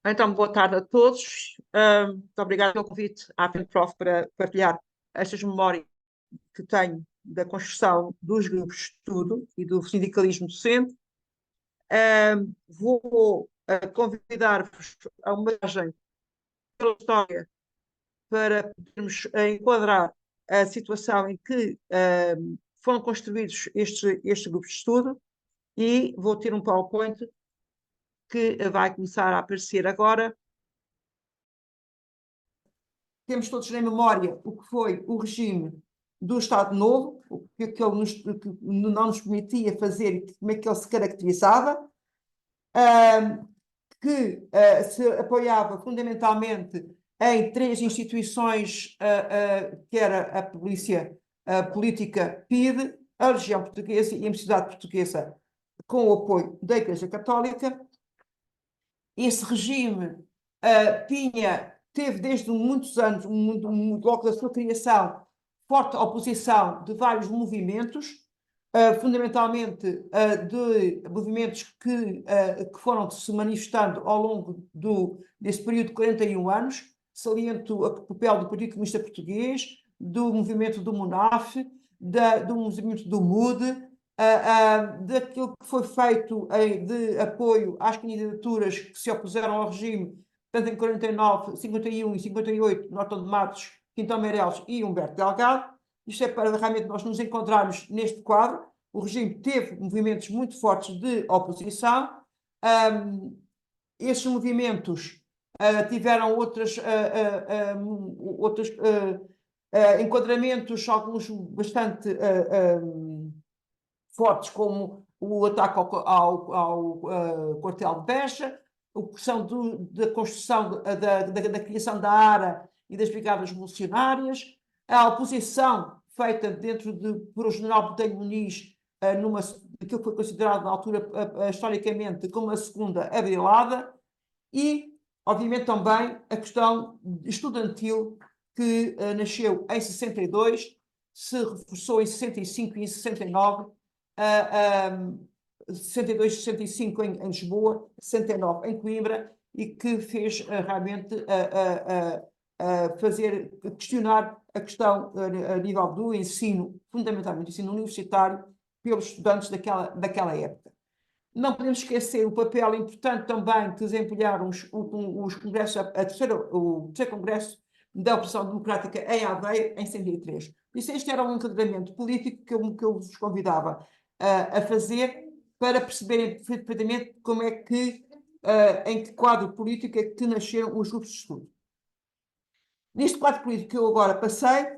Então, boa tarde a todos. Muito obrigada pelo convite à Prof para partilhar estas memórias que tenho da construção dos grupos de estudo e do sindicalismo docente. Vou convidar-vos a uma viagem pela história para podermos enquadrar a situação em que foram construídos estes grupos de estudo, e vou ter um PowerPoint que vai começar a aparecer agora. Temos todos na memória o que foi o regime do Estado Novo, o que ele não nos permitia fazer e como é que ele se caracterizava, que se apoiava fundamentalmente em três instituições, que era a polícia política PIDE, a Legião Portuguesa e a Universidade Portuguesa, com o apoio da Igreja Católica. Esse regime teve desde muitos anos, logo da sua criação, forte oposição de vários movimentos, fundamentalmente de movimentos que foram se manifestando ao longo desse período de 41 anos. Saliento o papel do Partido Comunista Português, do movimento do MUNAF, do movimento do MUD, daquilo que foi feito de apoio às candidaturas que se opuseram ao regime, tanto em 49, 51 e 58, Norton de Matos, Quintão Meireles e Humberto Delgado. Isto é para realmente nós nos encontrarmos neste quadro. O regime teve movimentos muito fortes de oposição. Esses movimentos tiveram outros enquadramentos, alguns bastante fortes, como o ataque ao quartel de Beja, a questão da construção, da criação da ARA e das brigadas revolucionárias, a oposição feita por o general Botelho Muniz, aquilo que foi considerado na altura, historicamente, como a segunda abrilada, e, obviamente, também a questão estudantil, que nasceu em 62, se reforçou em 65 e em 69, 62, 65 em Lisboa, 69 em Coimbra, e que fez realmente questionar a questão a nível do ensino, fundamentalmente ensino universitário, pelos estudantes daquela época. Não podemos esquecer o papel importante também que desempenharam os congressos, o terceiro Congresso da Oposição Democrática em Aveiro, em 63. Por isso, este era um enquadramento político que eu vos convidava a fazer, para perceberem perfeitamente como é que, em que quadro político é que nasceram os grupos de estudo. Neste quadro político que eu agora passei,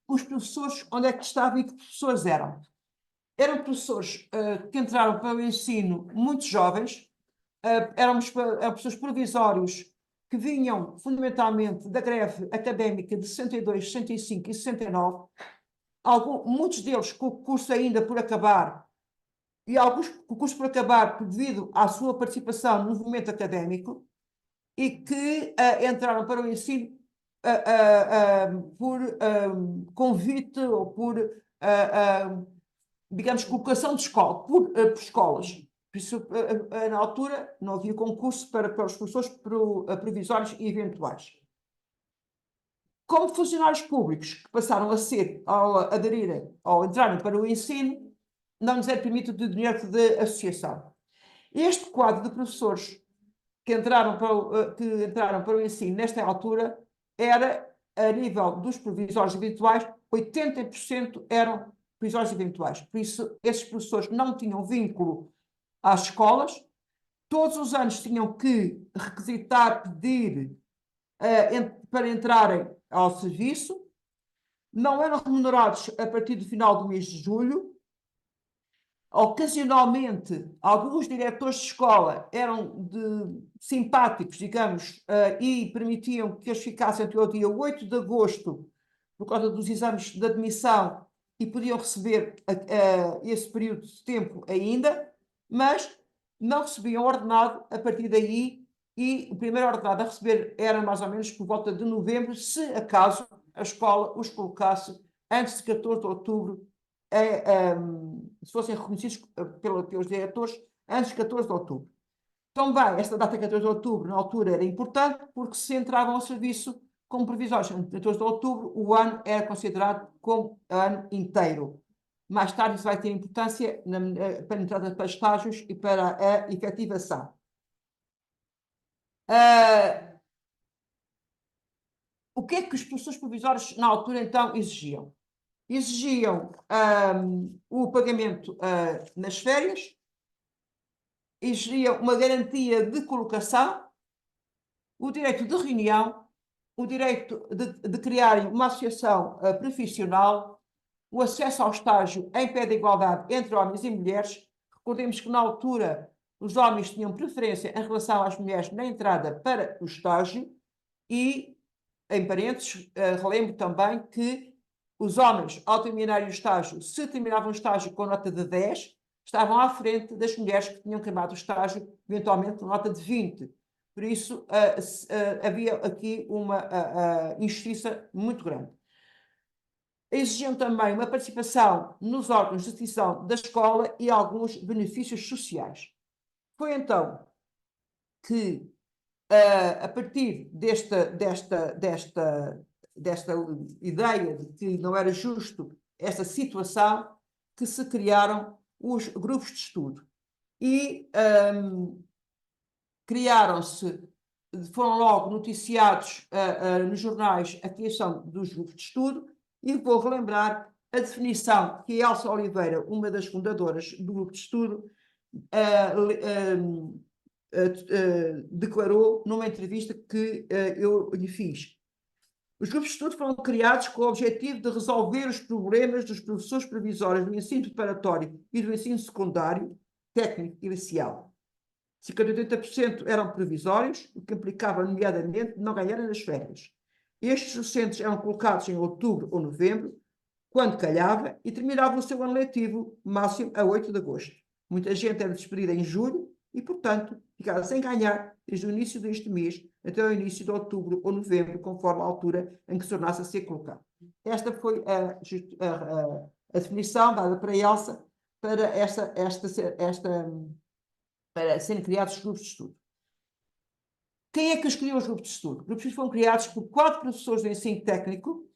os professores, onde é que estavam e que professores eram? Eram professores que entraram para o ensino muito jovens, eram professores provisórios que vinham fundamentalmente da greve académica de 62, 65 e 69, muitos deles com o curso ainda por acabar, e alguns com o curso por acabar devido à sua participação no movimento académico, e que entraram para o ensino por convite ou por, digamos, colocação de escola, por escolas. Por isso, na altura, não havia concurso para os professores provisórios e eventuais. Como funcionários públicos que passaram a ser, ao aderirem, ao entrarem para o ensino, não lhes era permitido o direito de associação. Este quadro de professores que entraram para o ensino nesta altura era, a nível dos provisórios eventuais, 80% eram provisórios eventuais. Por isso, esses professores não tinham vínculo às escolas, todos os anos tinham que requisitar, pedir para entrarem ao serviço, não eram remunerados a partir do final do mês de julho. Ocasionalmente, alguns diretores de escola eram simpáticos, digamos, e permitiam que eles ficassem até o dia 8 de agosto, por causa dos exames de admissão, e podiam receber esse período de tempo ainda, mas não recebiam ordenado a partir daí, e o primeiro ordenado a receber era mais ou menos por volta de novembro, se acaso a escola os colocasse antes de 14 de outubro, se fossem reconhecidos pelos diretores antes de 14 de outubro. Também, esta data 14 de outubro, na altura, era importante porque se entravam ao serviço como provisórios. Entre 14 de outubro, o ano era considerado como ano inteiro. Mais tarde, isso vai ter importância para a entrada para estágios e para a efetivação. O que é que os professores provisórios, na altura, então, exigiam? Exigiam o pagamento nas férias, exigiam uma garantia de colocação, o direito de reunião, o direito de criar uma associação profissional, o acesso ao estágio em pé de igualdade entre homens e mulheres. Recordemos que, na altura, os homens tinham preferência em relação às mulheres na entrada para o estágio e, em parênteses, relembro também que os homens, ao terminarem o estágio, se terminavam o estágio com nota de 10, estavam à frente das mulheres que tinham acabado o estágio, eventualmente com nota de 20. Por isso, havia aqui uma injustiça muito grande. Exigiam também uma participação nos órgãos de decisão da escola e alguns benefícios sociais. Foi então que, a partir desta ideia de que não era justo esta situação, que se criaram os grupos de estudo. E foram logo noticiados nos jornais a criação dos grupos de estudo, e vou relembrar a definição que a Elsa Oliveira, uma das fundadoras do grupo de estudo, declarou numa entrevista que eu lhe fiz. Os grupos de estudo foram criados com o objetivo de resolver os problemas dos professores provisórios do ensino preparatório e do ensino secundário, técnico e inicial. Cerca de 80% eram provisórios, o que implicava, nomeadamente, não ganharem nas férias. Estes docentes eram colocados em outubro ou novembro, quando calhava, e terminavam o seu ano letivo, máximo a 8 de agosto. Muita gente era despedida em julho e, portanto, ficava sem ganhar desde o início deste mês até o início de outubro ou novembro, conforme a altura em que se tornasse a ser colocado. Esta foi a definição dada para a Elsa para para serem criados os grupos de estudo. Quem é que escolheu os grupos de estudo? Os grupos de estudo foram criados por 4 professores do ensino técnico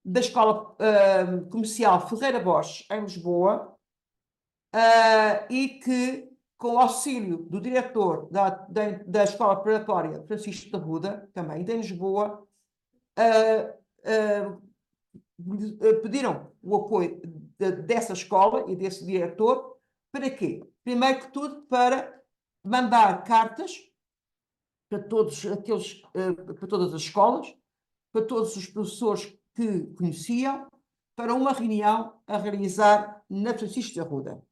da Escola Comercial Ferreira Bosch, em Lisboa, e que, com o auxílio do diretor da Escola Preparatória, Francisco da Ruda, também de Lisboa, pediram o apoio dessa escola e desse diretor. Para quê? Primeiro que tudo, para mandar cartas para todos para todas as escolas, para todos os professores que conheciam, para uma reunião a realizar na Francisco da Ruda.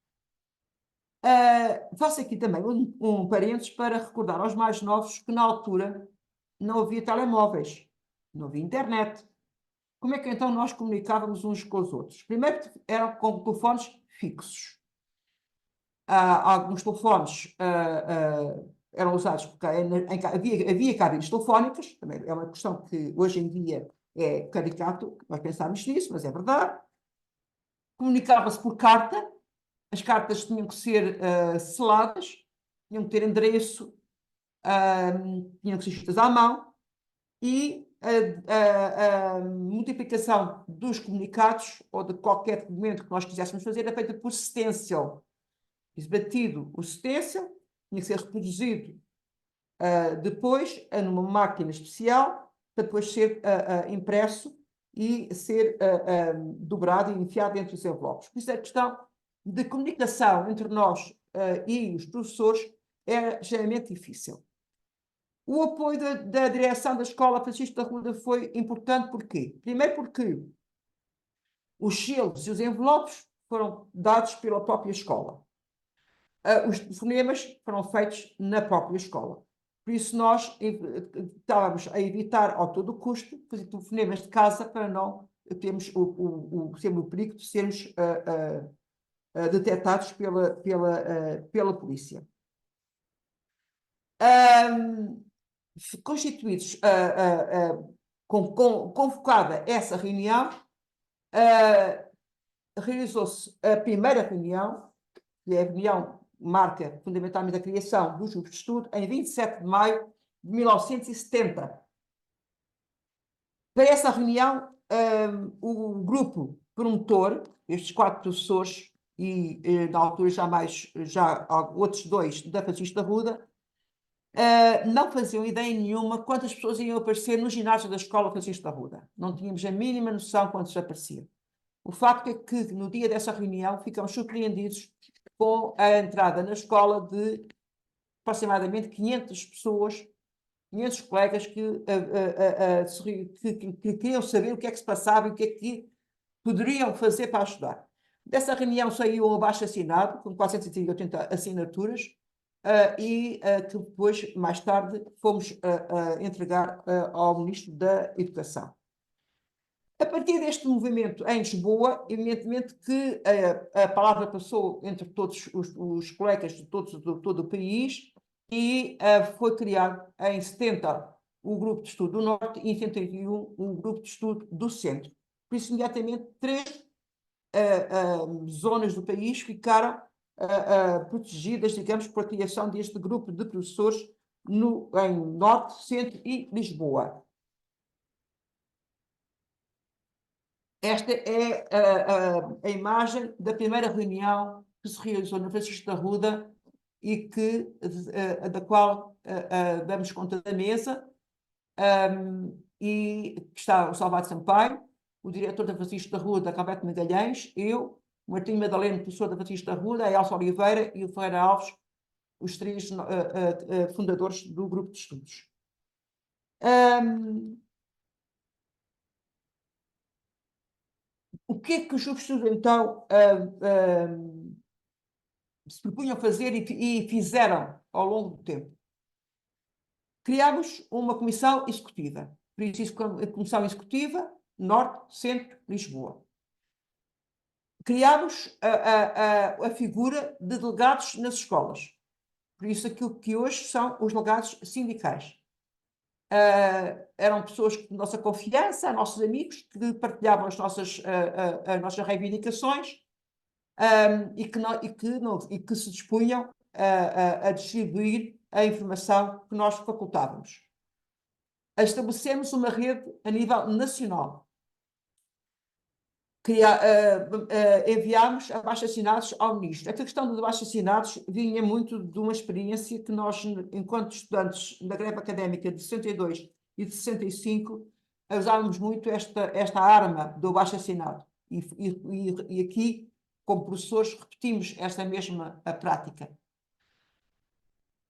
Faço aqui também um parênteses para recordar aos mais novos que, na altura, não havia telemóveis, não havia internet. Como é que então nós comunicávamos uns com os outros? Primeiro eram com telefones fixos. Alguns telefones eram usados porque havia cabines telefónicas, também é uma questão que hoje em dia é caricato, nós pensamos nisso, mas é verdade. Comunicava-se por carta, as cartas tinham que ser seladas, tinham que ter endereço, tinham que ser escritas à mão, e a multiplicação dos comunicados ou de qualquer documento que nós quiséssemos fazer era feita por stencil. Batido o stencil, tinha que ser reproduzido depois numa máquina especial para depois ser impresso e ser dobrado e enfiado dentro dos envelopes. Por isso a questão de comunicação entre nós e os professores era extremamente difícil. O apoio da direção da Escola Francisco da Ruda foi importante. Porquê? Primeiro porque os selos e os envelopes foram dados pela própria escola. Os telefonemas foram feitos na própria escola. Por isso nós estávamos a evitar ao todo o custo fazer telefonemas de casa para não termos sempre o perigo de sermos detectados pela polícia. Constituídos, convocada essa reunião, realizou-se a primeira reunião, que é a reunião marca fundamentalmente a criação dos grupos de estudo, em 27 de maio de 1970. Para essa reunião, o grupo promotor, estes 4 professores, e na altura já outros 2 da Francisco da Ruda, não faziam ideia nenhuma quantas pessoas iam aparecer no ginásio da Escola Francisco da Ruda. Não tínhamos a mínima noção quantos apareciam. O facto é que, no dia dessa reunião, ficamos surpreendidos com a entrada na escola de aproximadamente 500 pessoas, 500 colegas que queriam saber o que é que se passava e o que é que poderiam fazer para ajudar. Dessa reunião saiu um abaixo-assinado, com 480 assinaturas, que depois, mais tarde, fomos entregar ao Ministro da Educação. A partir deste movimento em Lisboa, evidentemente que a palavra passou entre todos os colegas de todo o país e foi criado em 70 o Grupo de Estudo do Norte e em 71 o Grupo de Estudo do Centro. Por isso, imediatamente, 3 zonas do país ficaram protegidas, digamos, por a criação deste grupo de professores em Norte, Centro e Lisboa. Esta é a imagem da primeira reunião que se realizou na Francisco da Ruda e da qual damos conta da mesa, e está o Salvador Sampaio, o diretor da Francisco da Ruda, Roberto Magalhães, eu, o Martim Madaleno, professor da Francisco da Ruda, a Elsa Oliveira e o Ferreira Alves, os 3 fundadores do grupo de estudos. O que é que os grupos de estudo, então, se propunham fazer e fizeram ao longo do tempo? Criámos uma comissão executiva. Por isso, a comissão executiva, Norte, Centro, Lisboa. Criámos a figura de delegados nas escolas. Por isso, aquilo que hoje são os delegados sindicais. Eram pessoas de nossa confiança, nossos amigos, que partilhavam as nossas reivindicações, e que se dispunham a distribuir a informação que nós facultávamos. Estabelecemos uma rede a nível nacional. Enviámos abaixo-assinados ao Ministro. Esta questão dos abaixo-assinados vinha muito de uma experiência que nós, enquanto estudantes da greve académica de 62 e de 65, usávamos muito esta arma do abaixo-assinado. E aqui, como professores, repetimos esta mesma prática.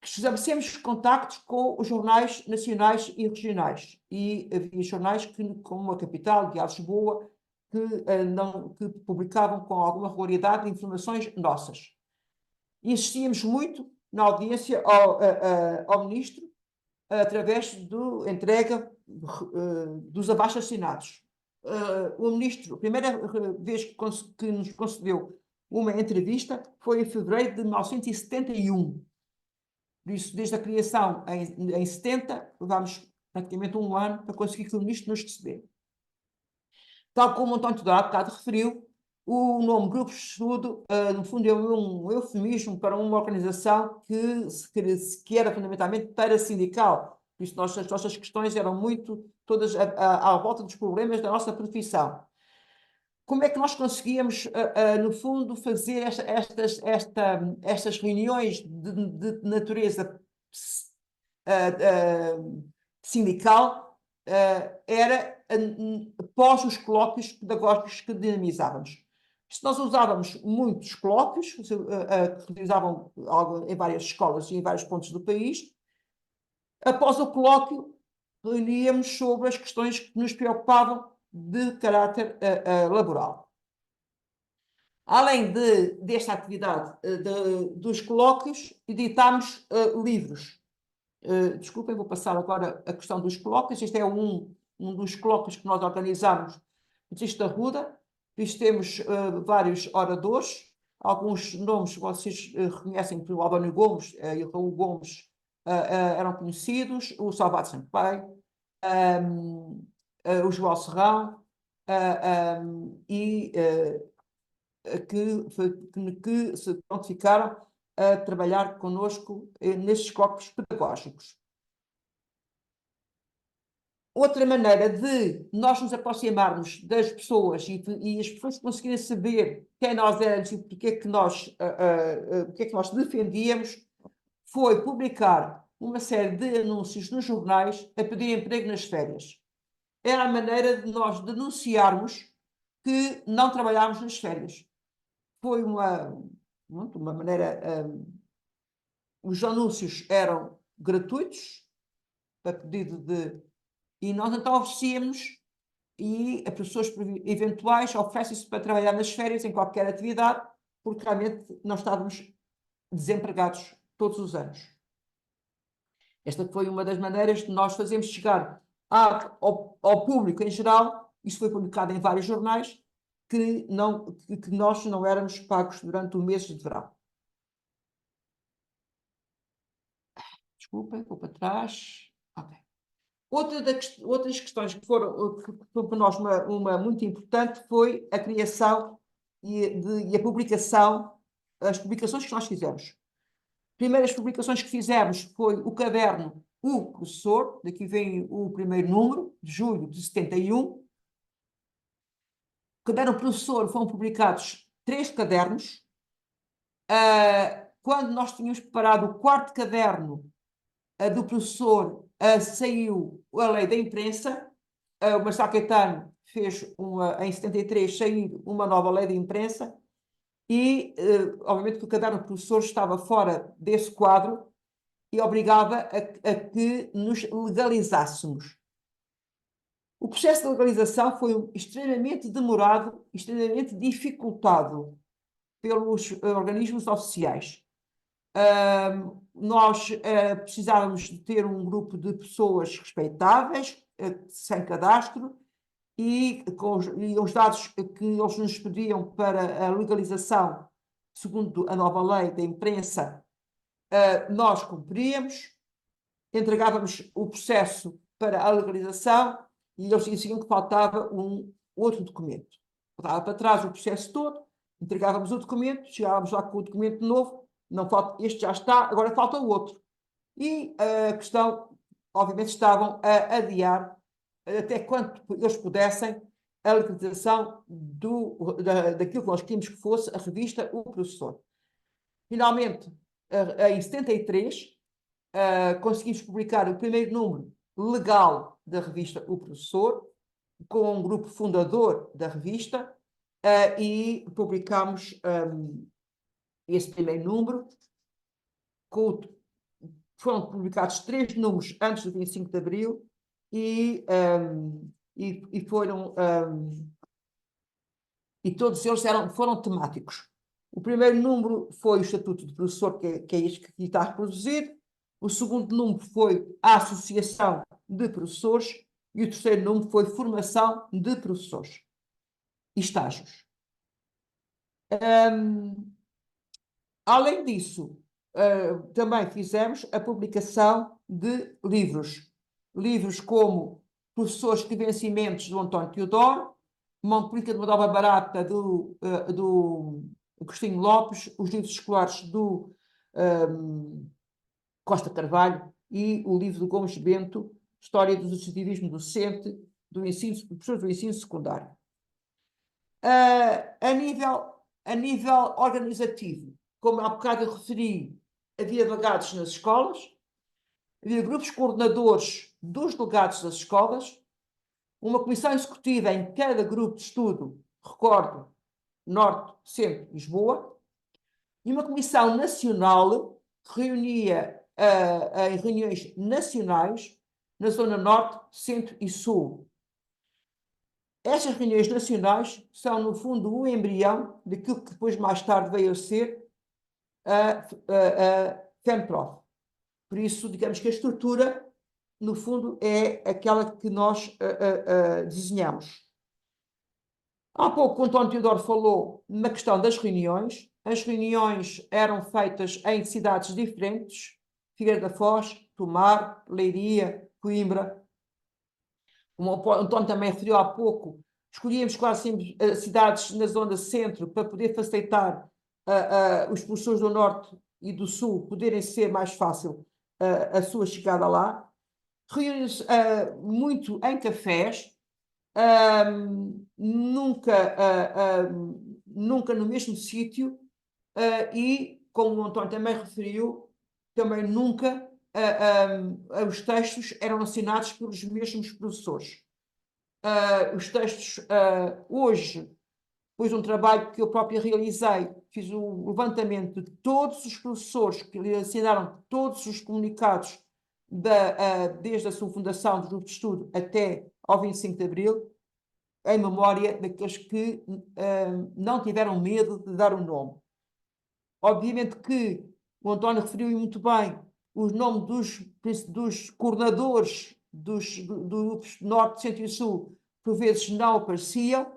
Estabelecemos contactos com os jornais nacionais e regionais. E havia jornais como a Capital, de Lisboa, que publicavam com alguma regularidade informações nossas. Insistíamos muito na audiência ao Ministro, através da entrega dos abaixo-assinados. O Ministro, a primeira vez que nos concedeu uma entrevista foi em fevereiro de 1971. Por isso, desde a criação em 70, levámos praticamente um ano para conseguir que o Ministro nos recebesse. Tal como o António Teodoro há bocado referiu, o nome Grupos de Estudo, no fundo, é um eufemismo para uma organização que era fundamentalmente para-sindical. Por isso, as nossas questões eram muito todas à volta dos problemas da nossa profissão. Como é que nós conseguíamos, no fundo, fazer estas reuniões de natureza sindical? Era após os colóquios pedagógicos que dinamizávamos. Se nós usávamos muitos colóquios, que se realizavam em várias escolas e em vários pontos do país, após o colóquio, reuníamos sobre as questões que nos preocupavam de caráter laboral. Além desta atividade dos colóquios, editámos livros. Desculpem, vou passar agora a questão dos colóquios. Este é um dos colóquios que nós organizámos no Francisco da Ruda. Isto temos vários oradores. Alguns nomes vocês reconhecem, por Albano Gomes e o Raul Gomes eram conhecidos, o Salvador Sampaio, o João Serrão, que se prontificaram a trabalhar connosco nestes colóquios pedagógicos. Outra maneira de nós nos aproximarmos das pessoas e as pessoas conseguirem saber quem nós éramos e porque é que nós defendíamos foi publicar uma série de anúncios nos jornais a pedir emprego nas férias. Era a maneira de nós denunciarmos que não trabalhámos nas férias. Foi uma maneira... os anúncios eram gratuitos, a pedido de... E nós então oferecíamos, e as pessoas eventuais oferecem-se para trabalhar nas férias, em qualquer atividade, porque realmente nós estávamos desempregados todos os anos. Esta foi uma das maneiras de nós fazermos chegar ao público em geral, isso foi publicado em vários jornais, que nós não éramos pagos durante o mês de verão. Desculpem, vou para trás. Ok. Outras questões que foram para nós uma muito importante foi a criação e a publicação, as publicações que nós fizemos. Primeiras publicações que fizemos foi o caderno O Professor, daqui vem o primeiro número, de julho de 71. O caderno Professor foram publicados 3 cadernos. Quando nós tínhamos preparado o 4º caderno do professor, saiu a lei da imprensa. O Marcelo Caetano fez em 73 sair uma nova lei de imprensa e, obviamente, que o caderno do professor estava fora desse quadro e obrigava a que nos legalizássemos. O processo de legalização foi extremamente demorado, extremamente dificultado pelos organismos oficiais. Nós precisávamos de ter um grupo de pessoas respeitáveis, sem cadastro, e os dados que eles nos pediam para a legalização, segundo a nova lei da imprensa, nós cumpríamos, entregávamos o processo para a legalização e eles diziam que faltava um outro documento. Voltava para trás o processo todo, entregávamos o documento, chegávamos lá com o documento novo, não falta, este já está, agora falta o outro. E a questão, obviamente, estavam a adiar até quanto eles pudessem a legalização daquilo que nós queríamos que fosse a revista O Professor. Finalmente, em 73, conseguimos publicar o primeiro número legal da revista O Professor, com um grupo fundador da revista, e publicámos esse primeiro número. Foram publicados 3 números antes do 25 de Abril e todos eles foram temáticos. O primeiro número foi o Estatuto de Professor, que é este que aqui está reproduzido. O segundo número foi a Associação de Professores e o terceiro número foi Formação de Professores e Estágios. Além disso, também fizemos a publicação de livros. Livros como Professores de Vencimentos, do António Teodoro, Uma Política de uma Dobra Barata, do Agostinho Lopes, os livros escolares do Costa Carvalho e o livro do Gomes Bento, História do Associativismo Docente, professores do ensino secundário. A nível organizativo, como há bocado eu referi, havia delegados nas escolas, havia grupos coordenadores dos delegados das escolas, uma comissão executiva em cada grupo de estudo, recordo, Norte, Centro, Lisboa, e uma comissão nacional que reunia em reuniões nacionais na Zona Norte, Centro e Sul. Estas reuniões nacionais são, no fundo, o embrião daquilo que depois, mais tarde, veio a ser a FEMPROF. Por isso, digamos que a estrutura, no fundo, é aquela que nós desenhamos. Há pouco o António Teodoro falou na questão das reuniões. As reuniões eram feitas em cidades diferentes, Figueira da Foz, Tomar, Leiria, Coimbra. Como o António também referiu há pouco, escolhíamos quase sempre cidades na zona centro para poder facilitar os professores do Norte e do Sul poderem ser mais fácil a sua chegada lá. Reúnem-se muito em cafés, nunca no mesmo sítio, e, como o António também referiu, também nunca os textos eram assinados pelos mesmos professores. Os textos, hoje, depois de um trabalho que eu própria realizei, fiz o levantamento de todos os professores que lhe assinaram todos os comunicados desde a sua fundação do grupo de estudo até ao 25 de Abril, em memória daqueles que não tiveram medo de dar o nome. Obviamente que o António referiu muito bem o nome dos coordenadores dos grupos Norte, Centro e Sul, por vezes não apareciam,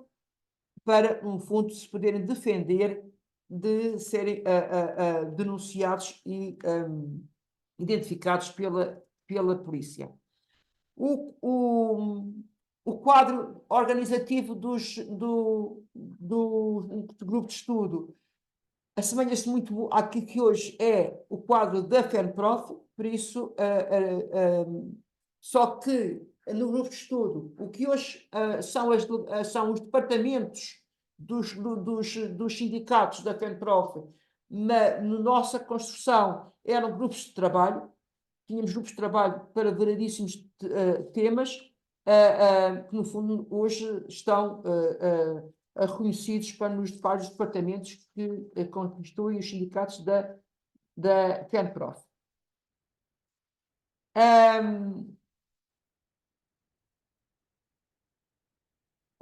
para, no fundo, se poderem defender de serem denunciados e identificados pela polícia. O quadro organizativo do grupo de estudo assemelha-se muito àquilo que hoje é o quadro da FENPROF, por isso, só que no grupo de estudo, o que hoje são os departamentos dos sindicatos da FENPROF, na nossa construção eram grupos de trabalho, tínhamos grupos de trabalho para variedíssimos temas, que no fundo hoje estão reconhecidos nos vários departamentos que constituem os sindicatos da FENPROF.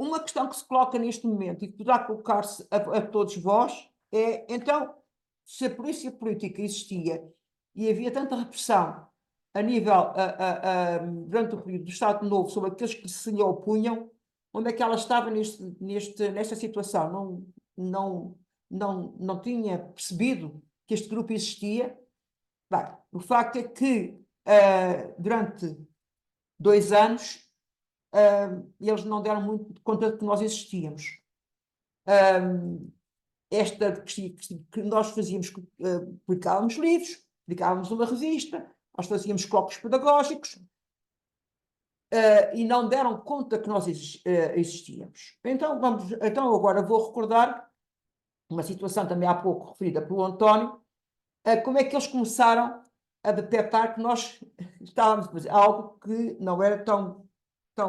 Uma questão que se coloca neste momento e que poderá colocar-se a todos vós é, então, se a polícia política existia e havia tanta repressão a nível, durante o período do Estado Novo, sobre aqueles que se lhe opunham, onde é que ela estava nesta situação? Não tinha percebido que este grupo existia? Bem, o facto é que durante 2 anos eles não deram muito conta de que nós existíamos. Que nós fazíamos, publicávamos livros, publicávamos uma revista, nós fazíamos colóquios pedagógicos, e não deram conta que nós existíamos. Então agora vou recordar uma situação também há pouco referida pelo António, como é que eles começaram a detectar que nós estávamos a fazer algo que não era tão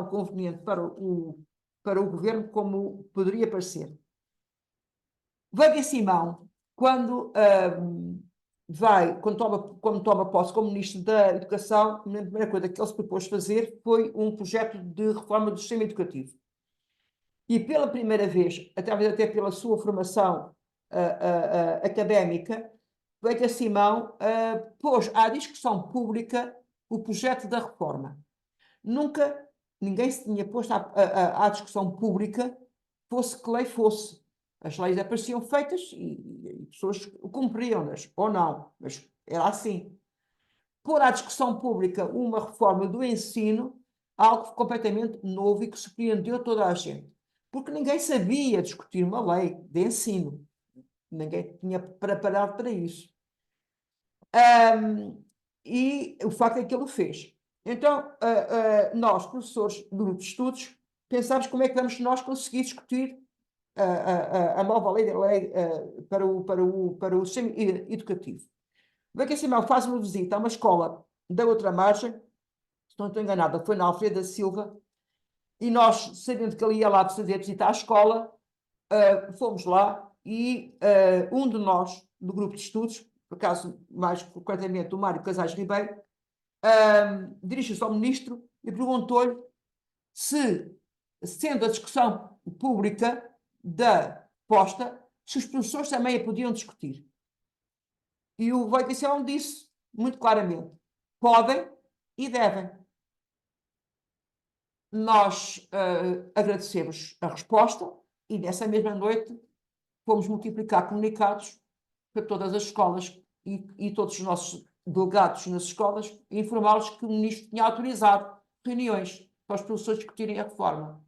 conveniente para o governo como poderia parecer. Veiga Simão, quando toma posse como Ministro da Educação, a primeira coisa que ele se propôs fazer foi um projeto de reforma do sistema educativo. E pela primeira vez, até pela sua formação académica, Veiga Simão pôs à discussão pública o projeto da reforma. Nunca ninguém se tinha posto à discussão pública, fosse que lei fosse. As leis apareciam feitas e pessoas cumpriam-nas, ou não, mas era assim. Pôr à discussão pública uma reforma do ensino, algo completamente novo e que surpreendeu toda a gente. Porque ninguém sabia discutir uma lei de ensino. Ninguém tinha preparado para isso. E o facto é que ele o fez. Então, nós, professores do grupo de estudos, pensámos como é que vamos nós conseguir discutir a nova lei para o sistema educativo. Veiga Simão faz uma visita a uma escola da outra margem, se não estou enganada, foi na Alfredo da Silva, e nós, sabendo que ele ia lá fazer visita à escola, fomos lá e um de nós, do grupo de estudos, por acaso mais concretamente o Mário Casais Ribeiro, dirigiu-se ao ministro e perguntou-lhe se, sendo a discussão pública da posta, se os professores também a podiam discutir. E o Veiga Simão disse muito claramente: podem e devem. Nós agradecemos a resposta e nessa mesma noite fomos multiplicar comunicados para todas as escolas e todos os nossos delegados nas escolas e informá-los que o ministro tinha autorizado reuniões para os professores discutirem a reforma.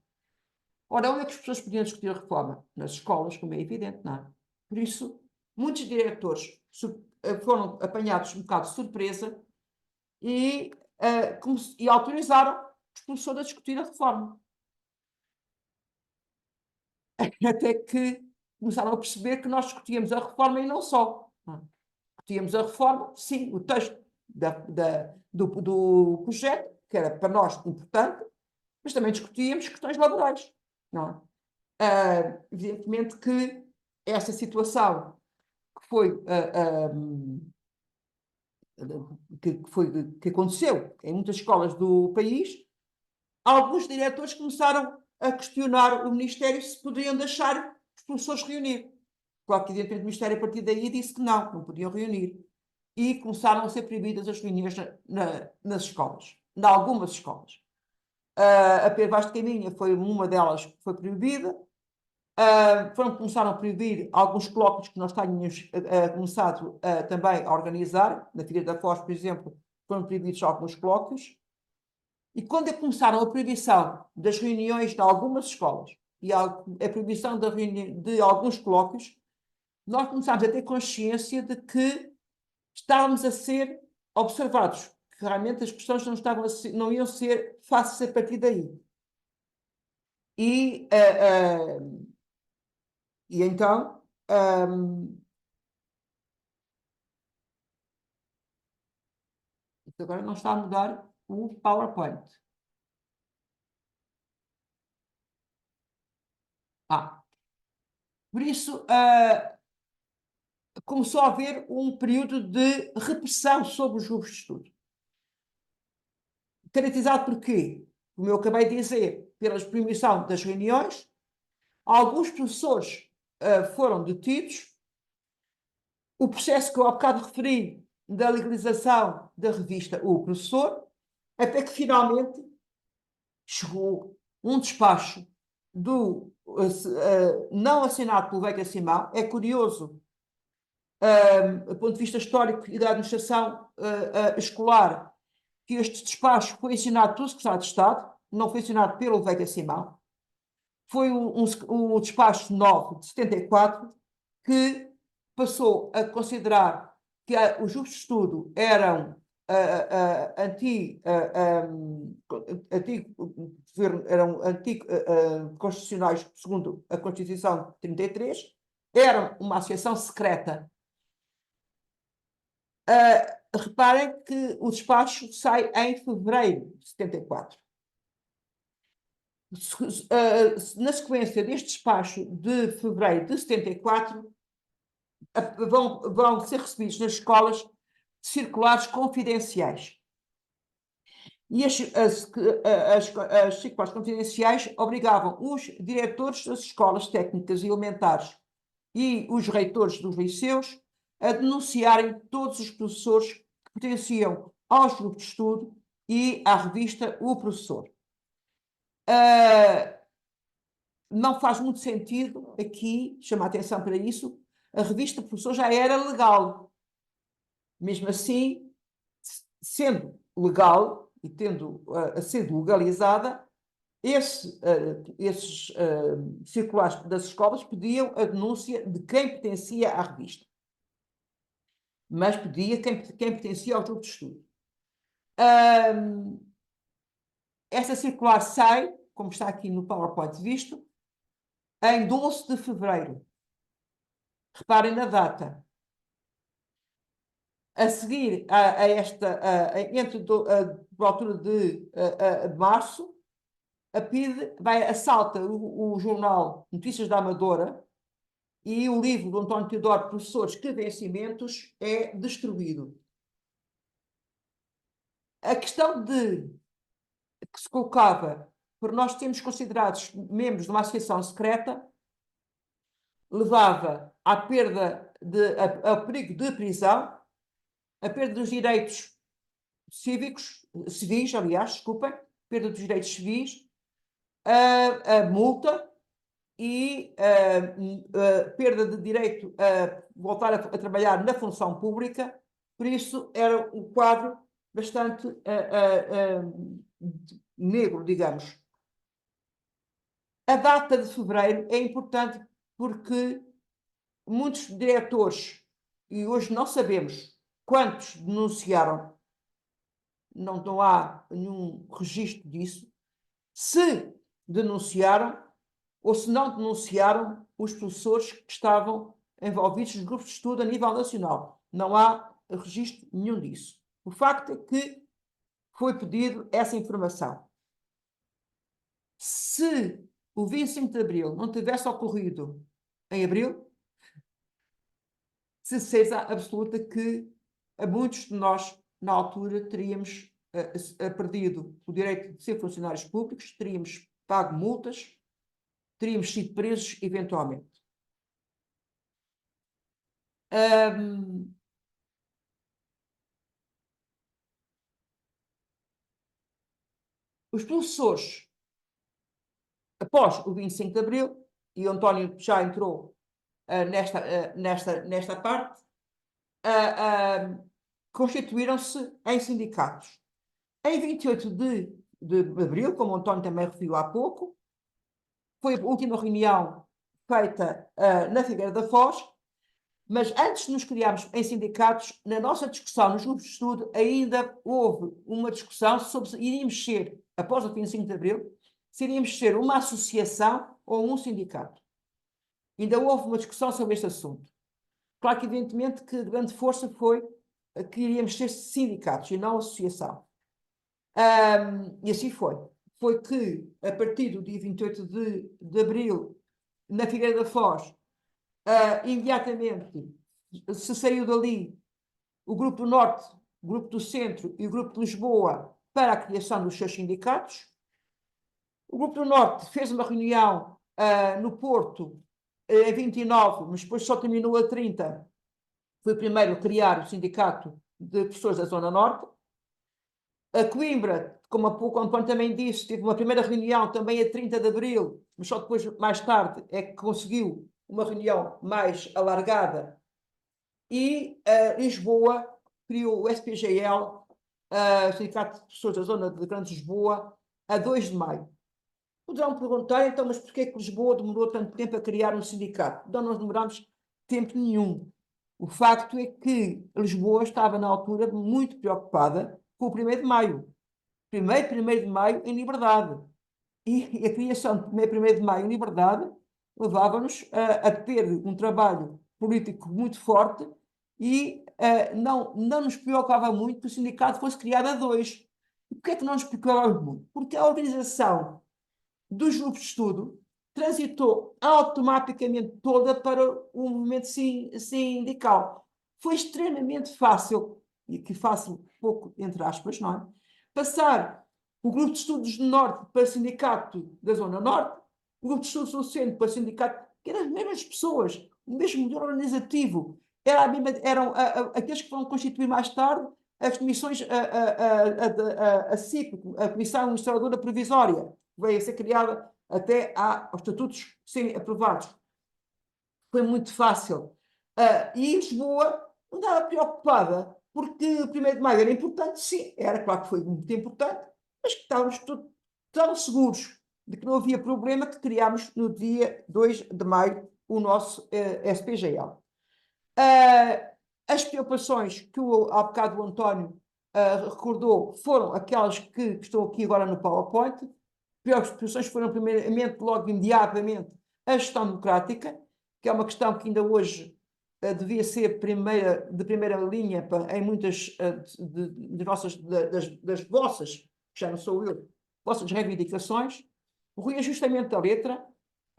Ora, onde é que as pessoas podiam discutir a reforma? Nas escolas, como é evidente, não é? Por isso, muitos diretores foram apanhados um bocado de surpresa e, e autorizaram os professores a discutir a reforma. Até que começaram a perceber que nós discutíamos a reforma e não só. Discutíamos a reforma, sim, o texto do projeto, que era para nós importante, mas também discutíamos questões laborais, não é? Evidentemente que essa situação que foi, que aconteceu em muitas escolas do país, alguns diretores começaram a questionar o Ministério se poderiam deixar os professores reunir. Claro que, evidentemente, o Ministério, a partir daí, disse que não podiam reunir. E começaram a ser proibidas as reuniões nas escolas, em algumas escolas. A Pedro Vaz de Caminha foi uma delas que foi proibida. Começaram a proibir alguns colóquios que nós tínhamos começado também a organizar. Na Figueira da Foz, por exemplo, foram proibidos alguns colóquios. E quando começaram a proibição das reuniões de algumas escolas e a proibição de alguns colóquios, nós começámos a ter consciência de que estávamos a ser observados, que realmente as questões não iam ser fáceis a partir daí. E então, agora não está a mudar o PowerPoint. Por isso, começou a haver um período de repressão sobre os grupos de estudo. Caracterizado por quê? Como eu acabei de dizer, pela proibição das reuniões, alguns professores foram detidos. O processo que eu há bocado referi da legalização da revista O Professor, até que finalmente chegou um despacho não assinado pelo Veiga Simão. É curioso, do ponto de vista histórico e da administração escolar, que este despacho foi assinado pelo Secretário de Estado, não foi assinado pelo Veiga Simão. Foi o despacho 9 de 74, que passou a considerar que os grupos de estudo eram anticonstitucionais, segundo a Constituição de 33, eram uma associação secreta. Reparem que o despacho sai em fevereiro de 74. Na sequência deste despacho de fevereiro de 74, vão ser recebidos nas escolas circulares confidenciais. E as circulares confidenciais obrigavam os diretores das escolas técnicas e elementares e os reitores dos liceus a denunciarem todos os professores que pertenciam aos grupos de estudo e à revista O Professor. Não faz muito sentido aqui chamar a atenção para isso. A revista Professor já era legal. Mesmo assim, sendo legal e tendo a ser legalizada, esses circulares das escolas pediam a denúncia de quem pertencia à revista. Mas pedia quem pertencia ao grupo de estudo. Essa circular sai, como está aqui no PowerPoint visto, em 12 de fevereiro. Reparem na data. A seguir a esta, por altura de março, a PIDE assalta o jornal Notícias da Amadora e o livro do António Teodoro, Professores, Que Vencimentos, é destruído. A questão que se colocava por nós termos considerados membros de uma associação secreta levava à perda ao perigo de prisão, a perda dos direitos civis, aliás, desculpem, perda dos direitos civis, a multa e perda de direito a voltar a trabalhar na função pública. Por isso era um quadro bastante negro, digamos. A data de fevereiro é importante porque muitos diretores e hoje não sabemos quantos denunciaram, não há nenhum registro disso, se denunciaram ou se não denunciaram os professores que estavam envolvidos nos grupos de estudo a nível nacional. Não há registro nenhum disso. O facto é que foi pedido essa informação. Se o 25 de Abril não tivesse ocorrido em Abril, de certeza absoluta que a muitos de nós, na altura, teríamos perdido o direito de ser funcionários públicos, teríamos pago multas, teríamos sido presos eventualmente. Os professores, após o 25 de Abril, e o António já entrou nesta parte, constituíram-se em sindicatos. Em 28 de Abril, como o António também referiu há pouco, foi a última reunião feita na Figueira da Foz, mas antes de nos criarmos em sindicatos, na nossa discussão nos grupos de estudo, ainda houve uma discussão sobre se iríamos ser, após o 25 de Abril, se iríamos ser uma associação ou um sindicato. Ainda houve uma discussão sobre este assunto. Claro que, evidentemente, que a grande força foi que iríamos ser sindicatos e não associação. E assim foi. Foi que, a partir do dia 28 de Abril, na Figueira da Foz, imediatamente se saiu dali o Grupo do Norte, o Grupo do Centro e o Grupo de Lisboa para a criação dos seus sindicatos. O Grupo do Norte fez uma reunião no Porto em 29, mas depois só terminou a 30. Foi primeiro criar o Sindicato de Professores da Zona Norte. A Coimbra, como há pouco o António também disse, teve uma primeira reunião também a 30 de Abril, mas só depois, mais tarde, é que conseguiu uma reunião mais alargada. E Lisboa criou o SPGL, o Sindicato de Professores da Zona de Grande Lisboa, a 2 de maio. Poderão perguntar, então, mas porquê que Lisboa demorou tanto tempo a criar um sindicato? Não, nós demorámos tempo nenhum. O facto é que Lisboa estava, na altura, muito preocupada com o 1º de maio. 1º de maio em liberdade. E a criação de 1º de maio em liberdade levava-nos a ter um trabalho político muito forte e não nos preocupava muito que o sindicato fosse criado a 2. E porquê é que não nos preocupava muito? Porque a organização dos grupos de estudo transitou automaticamente toda para o movimento sindical. Foi extremamente fácil, e aqui fácil pouco entre aspas, não é? Passar o grupo de estudos do Norte para o sindicato da Zona Norte, o grupo de estudos do Centro para o sindicato, que eram as mesmas pessoas, o mesmo modelo organizativo, eram aqueles que vão constituir mais tarde as comissões, a CIP, a Comissão Administradora Provisória, veio a ser criada até aos estatutos serem aprovados. Foi muito fácil. E Lisboa não estava preocupada, porque o 1º de maio era importante, sim, era claro que foi muito importante, mas que estávamos tão seguros de que não havia problema que criámos no dia 2 de maio o nosso SPGL. As preocupações que há bocado o António recordou foram aquelas que estão aqui agora no PowerPoint. Preocupações foram, primeiramente, logo imediatamente, a gestão democrática, que é uma questão que ainda hoje devia ser de primeira linha em muitas das vossas, já não sou eu, vossas reivindicações, o reajustamento da letra,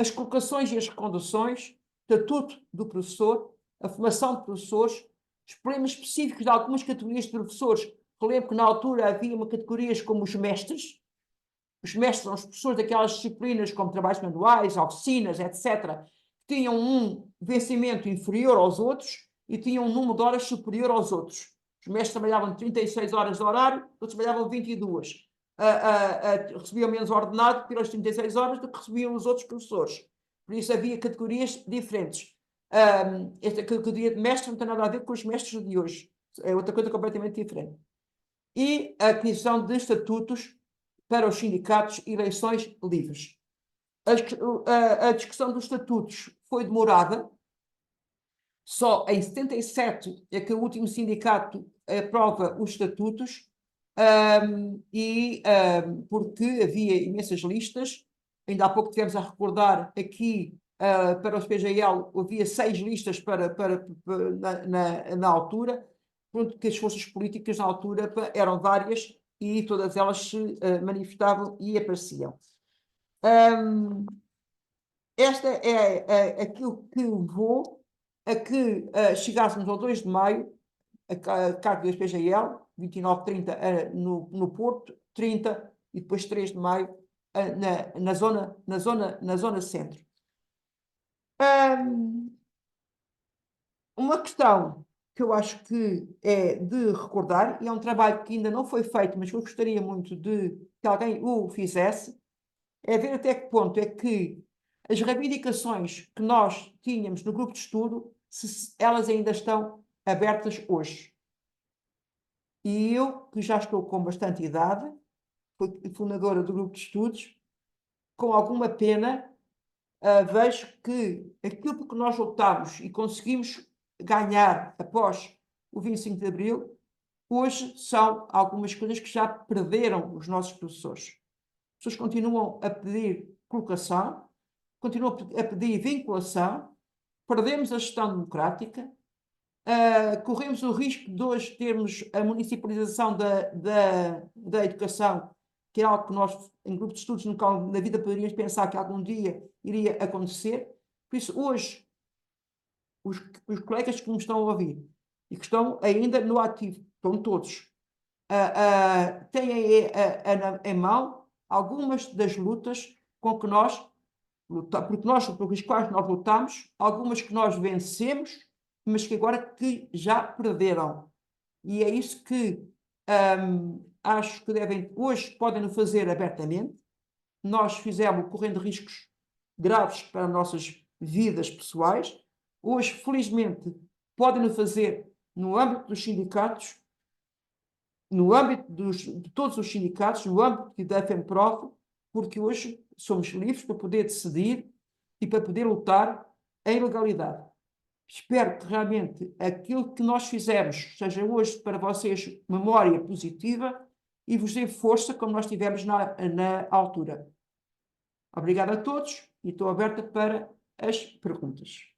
as colocações e as reconduções, estatuto do professor, a formação de professores, os problemas específicos de algumas categorias de professores. Relembro que na altura havia uma categorias como os mestres. Os mestres são os professores daquelas disciplinas como trabalhos manuais, oficinas, etc., que tinham um vencimento inferior aos outros e tinham um número de horas superior aos outros. Os mestres trabalhavam 36 horas de horário, outros trabalhavam 22. Recebiam menos ordenado pelas 36 horas do que recebiam os outros professores. Por isso havia categorias diferentes. Esta categoria de mestre não tem nada a ver com os mestres de hoje. É outra coisa completamente diferente. E a criação de estatutos para os sindicatos e eleições livres. A discussão dos estatutos foi demorada, Só em 77 é que o último sindicato aprova os estatutos, porque havia imensas listas. Ainda há pouco tivemos a recordar aqui, para os PGL, havia 6 listas na altura, pronto, que as forças políticas na altura eram várias e todas elas se manifestavam e apareciam. Esta é aquilo que levou a que chegássemos ao 2 de maio, a carta das PGL, 29, 30 no Porto, 30 e depois 3 de maio na zona centro. Uma questão que eu acho que é de recordar, e é um trabalho que ainda não foi feito, mas que eu gostaria muito de que alguém o fizesse, é ver até que ponto é que as reivindicações que nós tínhamos no grupo de estudo, se elas ainda estão abertas hoje. E eu, que já estou com bastante idade, fui fundadora do grupo de estudos, com alguma pena, vejo que aquilo que nós lutámos e conseguimos ganhar após o 25 de Abril, hoje são algumas coisas que já perderam os nossos professores. As pessoas continuam a pedir colocação, continuam a pedir vinculação, perdemos a gestão democrática, corremos o risco de hoje termos a municipalização da educação, que é algo que nós, em grupo de estudos, na vida poderíamos pensar que algum dia iria acontecer. Por isso, hoje, os colegas que me estão a ouvir e que estão ainda no ativo, estão todos, têm em mão algumas das lutas com que nós pelas quais nós lutamos, algumas que nós vencemos, mas que agora que já perderam. E é isso que acho que hoje podem fazer abertamente. Nós fizemos correndo riscos graves para as nossas vidas pessoais. Hoje, felizmente, podem fazer no âmbito dos sindicatos, no âmbito de todos os sindicatos, no âmbito da FEMPROF, porque hoje somos livres para poder decidir e para poder lutar em legalidade. Espero que realmente aquilo que nós fizemos seja hoje para vocês memória positiva e vos dê força como nós tivemos na altura. Obrigada a todos e estou aberta para as perguntas.